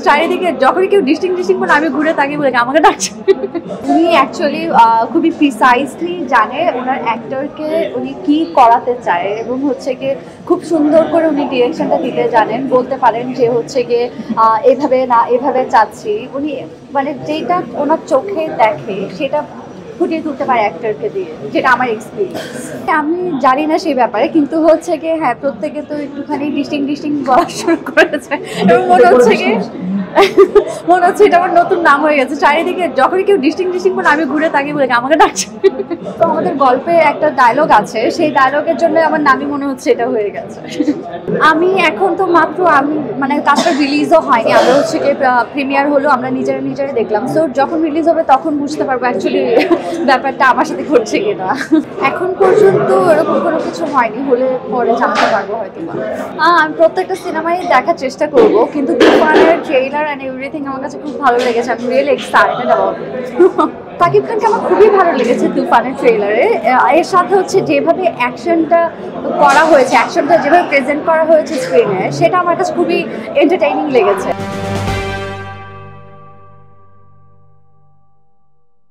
চারিদিকে যখনই কেউ ডিস্টিং বলে আমি ঘুরে তাকিয়ে বলে আমাকে ডাকছে। উনি অ্যাকচুয়ালি খুবই প্রিসাইজলি জানে ওনার অ্যাক্টরকে উনি কি করাতে চায় এবং হচ্ছে গিয়ে খুব সুন্দর করে উনি ডিরেকশনটা দিতে জানেন, বলতে পারেন যে হচ্ছে গিয়ে এভাবে না এভাবে চাচ্ছি। উনি মানে যেটা ওনার চোখে দেখে সেটা ফুটিয়ে তুলতে পারে অ্যাক্টরকে দিয়ে, যেটা আমার এক্সপিরিয়েন্স। আমি জানি না সেই ব্যাপারে, কিন্তু হচ্ছে গিয়ে হ্যাঁ প্রত্যেকে তো একটুখানি ডিস্টিং বলা শুরু করেছে এবং মনে হচ্ছে এটা আমার নতুন নাম হয়ে গেছে। চারিদিকে যখনই কেউ ডিস্টিং বলে আমি ঘুরে তাকিয়ে বলে আমাকে ডাকছে। তো আমাদের গল্পে একটা ডায়লগ আছে, সেই ডায়লগের জন্য আমার নামই মনে হচ্ছে এটা হয়ে গেছে। আমি এখন তো মাত্র আমি মানে কাজটা রিলিজও হয়নি, আমরা হচ্ছে গিয়ে প্রিমিয়ার হলো, আমরা নিজেরা দেখলাম। সো যখন রিলিজ হবে তখন বুঝতে পারবো অ্যাকচুয়ালি ব্যাপারটা আমার সাথে ঘটছে কিনা। এখন পর্যন্ত এরকম কোনো কিছু হয়নি, হলে পরে জানতে পারবো হয়তো। আমি প্রত্যেকটা সিনেমাই দেখার চেষ্টা করব, কিন্তু তুফানের ট্রেইলার অ্যান্ড এভরিথিং আমার কাছে খুব ভালো লেগেছে। আমি really excited about it. Shakib খানকে আমার খুবই ভালো লেগেছে তুফানের ট্রেইলারে। এর সাথে হচ্ছে যেভাবে অ্যাকশনটা করা হয়েছে, অ্যাকশনটা যেভাবে প্রেজেন্ট করা হয়েছে স্ক্রিনে, সেটা আমার কাছে খুবই এন্টারটেইনিং লেগেছে।